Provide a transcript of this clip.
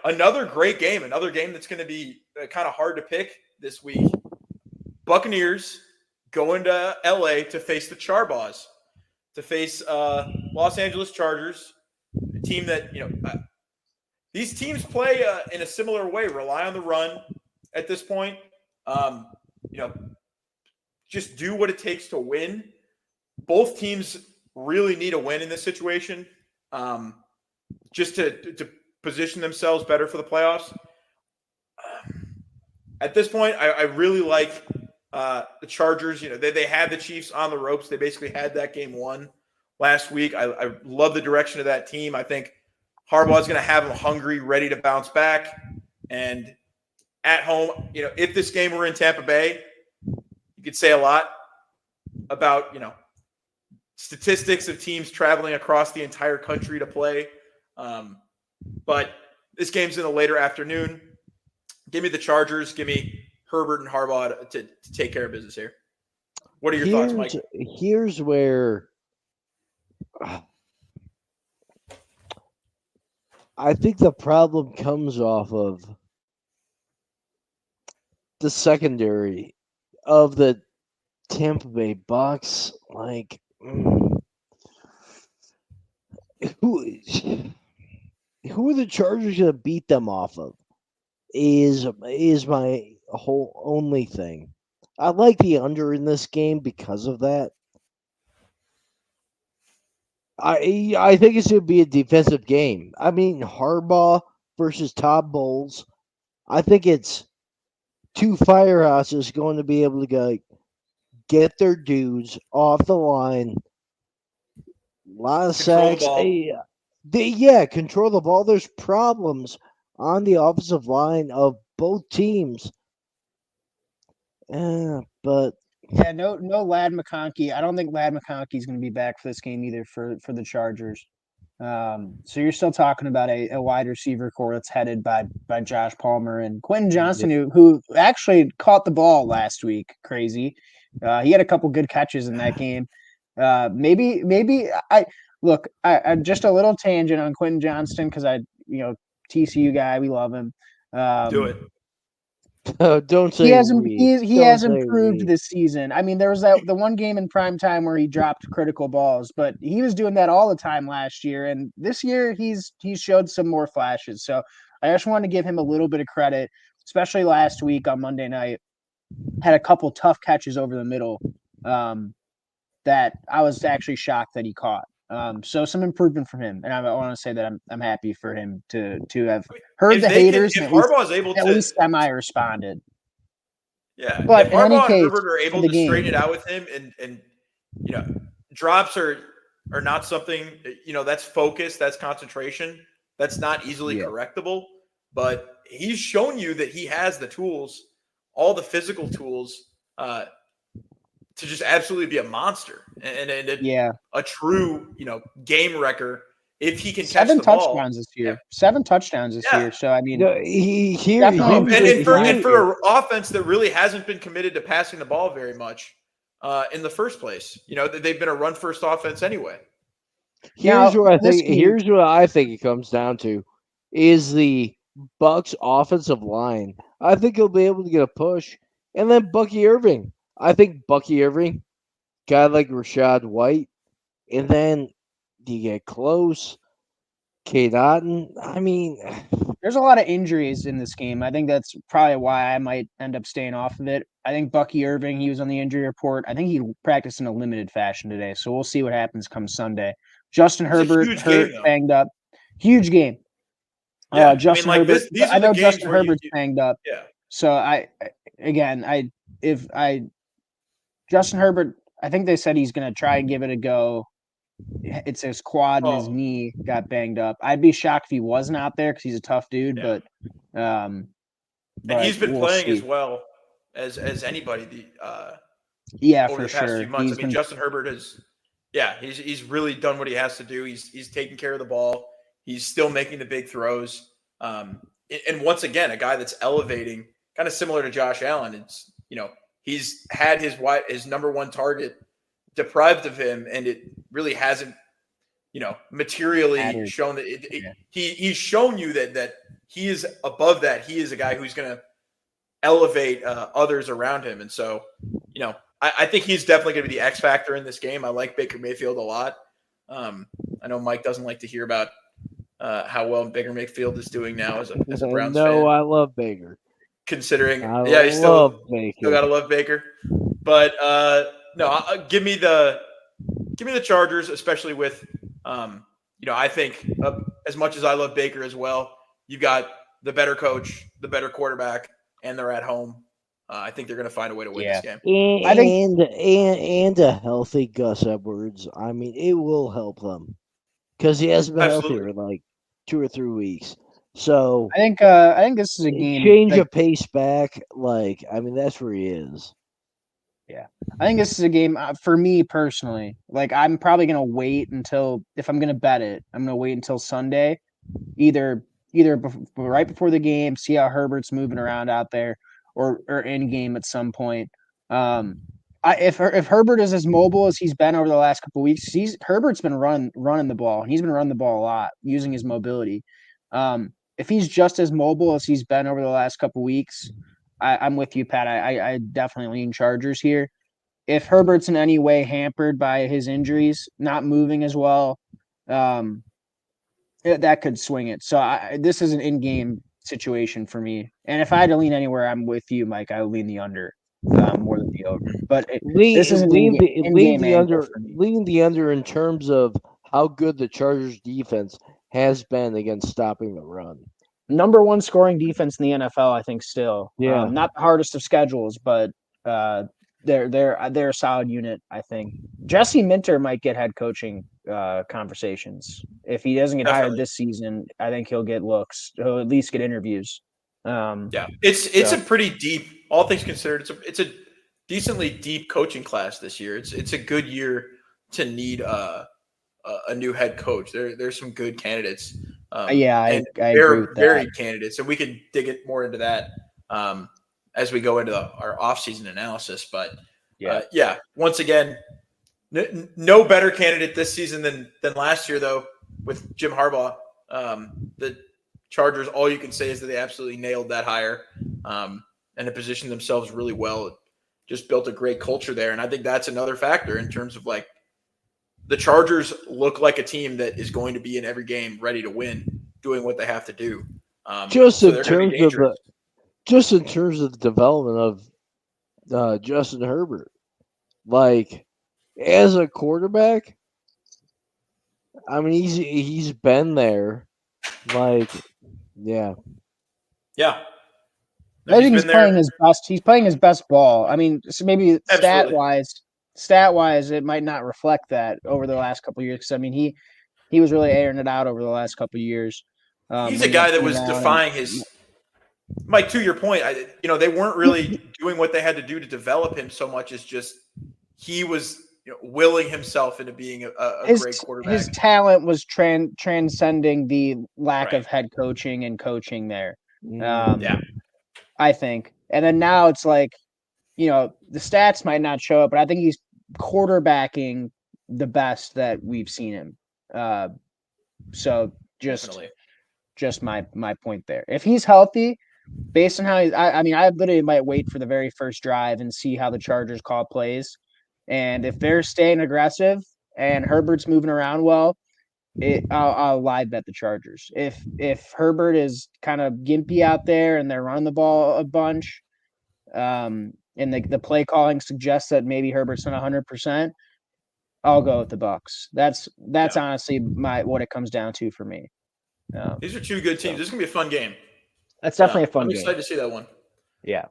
Another great game, another game that's going to be kind of hard to pick this week. Buccaneers going to LA to face the Charbaws, to face Los Angeles Chargers, a team that, these teams play in a similar way, rely on the run at this point. Um, you know, just do what it takes to win. Both teams really need a win in this situation, just to position themselves better for the playoffs. At this point, I really like the Chargers. They had the Chiefs on the ropes. They basically had that game won last week. I love the direction of that team. I think Harbaugh's going to have them hungry, ready to bounce back. And at home, if this game were in Tampa Bay, you could say a lot about, statistics of teams traveling across the entire country to play. But this game's in the later afternoon. Give me the Chargers. Give me Herbert and Harbaugh to take care of business here. What are your thoughts, Mike? Here's where I think the problem comes off of the secondary of the Tampa Bay Bucks. Like, who are the Chargers going to beat them off of? Is my whole only thing. I like the under in this game because of that. I think it's going to be a defensive game. I mean, Harbaugh versus Todd Bowles. I think it's two firehouses going to be able to go get their dudes off the line. A lot of sacks. Control the ball. There's problems on the offensive line of both teams. But yeah, no Ladd McConkey. I don't think Ladd McConkey is going to be back for this game either for the Chargers. So you're still talking about a wide receiver core that's headed by Josh Palmer and Quentin Johnston, who actually caught the ball last week. Crazy. He had a couple good catches in that game. Maybe I just a little tangent on Quentin Johnston because TCU guy, we love him. Do it. Don't say he has improved this season. I mean, there was the one game in prime time where he dropped critical balls, but he was doing that all the time last year, and this year he's showed some more flashes. So I just want to give him a little bit of credit, especially last week on Monday night. Had a couple tough catches over the middle that I was actually shocked that he caught. So some improvement from him, and I want to say that I'm happy for him to have heard the haters and at least semi-responded. Yeah, but if Harbaugh and Herbert are able to straighten it out with him, and drops are not something that's focus, that's concentration, that's not easily correctable. But he's shown you that he has the tools, all the physical tools, to just absolutely be a monster and a true game wrecker if he can catch the ball. 7 touchdowns this year. So I mean, for an offense that really hasn't been committed to passing the ball very much in the first place, they've been a run first offense anyway. Here's what I think it comes down to is the Bucks offensive line. I think he'll be able to get a push, and then Bucky Irving. I think Bucky Irving, guy like Rashad White, and then you get close. Cade Otton. I mean, there's a lot of injuries in this game. I think that's probably why I might end up staying off of it. I think Bucky Irving, he was on the injury report. I think he practiced in a limited fashion today, so we'll see what happens come Sunday. Justin Herbert banged up. Huge game. Yeah, Justin Herbert. I know Justin Herbert's banged up. Yeah. So Justin Herbert, I think they said he's going to try and give it a go. It's his quad and his knee got banged up. I'd be shocked if he wasn't out there because he's a tough dude. Yeah. But he's been playing as well as anybody. Over for the past sure. few months. Justin Herbert has. Yeah, he's really done what he has to do. He's taking care of the ball. He's still making the big throws. And once again, a guy that's elevating, kind of similar to Josh Allen. It's he's had his number one target deprived of him, and it really hasn't materially Mattered. shown that he's shown you that he is above that. He is a guy who's going to elevate others around him. And so, I think he's definitely going to be the X factor in this game. I like Baker Mayfield a lot. I know Mike doesn't like to hear about how well Baker Mayfield is doing now as a Browns fan. No, I love Baker. Considering, you still gotta love Baker. But no, give me the Chargers, especially with I think as much as I love Baker as well, you've got the better coach, the better quarterback, and they're at home. I think they're going to find a way to win this game. And a healthy Gus Edwards. I mean, it will help them because he hasn't been healthy for like 2 or 3 weeks. So I think this is a game change of pace back. Like, I mean, that's where he is. Yeah, I think this is a game for me personally. Like, I'm probably gonna wait until if I'm gonna bet it, I'm gonna wait until Sunday, either right before the game, see how Herbert's moving around out there, or in game at some point. If Herbert is as mobile as he's been over the last couple of weeks, Herbert's been running the ball, and he's been running the ball a lot using his mobility. If he's just as mobile as he's been over the last couple of weeks, I'm with you, Pat. I definitely lean Chargers here. If Herbert's in any way hampered by his injuries, not moving as well, that could swing it. So this is an in-game situation for me. And if I had to lean anywhere, I'm with you, Mike. I would lean the under more than the over. But this is an in-game angle for me. Lean the under in terms of how good the Chargers defense has been against stopping the run. Number 1 scoring defense in the NFL, I think. Still, yeah, not the hardest of schedules, but they're a solid unit. I think Jesse Minter might get head coaching conversations if he doesn't get hired this season. I think he'll get looks. He'll at least get interviews. It's a pretty deep, all things considered. It's a decently deep coaching class this year. It's a good year to need a new head coach. There's some good candidates. I agree with that. Very candidates, and we can dig it more into that as we go into our offseason analysis. But once again, no better candidate this season than last year, though, with Jim Harbaugh. The Chargers, all you can say is that they absolutely nailed that hire and have positioned themselves really well. Just built a great culture there, and I think that's another factor in terms of like the Chargers look like a team that is going to be in every game ready to win, doing what they have to do. Just in terms of the development of Justin Herbert, like as a quarterback, I mean he's been there. Like, yeah. I think he's playing his best. He's playing his best ball. I mean, so maybe stat wise, it might not reflect that over the last couple of years. Because I mean, he was really airing it out over the last couple of years. He's a guy that was defying his. Mike, to your point, they weren't really doing what they had to do to develop him so much as just he was willing himself into being a great quarterback. His talent was transcending the lack of head coaching and coaching there. I think. And then now it's like, the stats might not show it, but I think he's quarterbacking the best that we've seen him. So just my point there. If he's healthy, based on how I literally might wait for the very first drive and see how the Chargers call plays. And if they're staying aggressive and Herbert's moving around well, I'll live bet the Chargers. If Herbert is kind of gimpy out there and they're running the ball a bunch, and the play calling suggests that maybe Herbert's not 100%, I'll go with the Bucs. That's honestly what it comes down to for me. These are two good teams. This is gonna be a fun game. That's definitely a fun game. I'm excited to see that one. Yeah.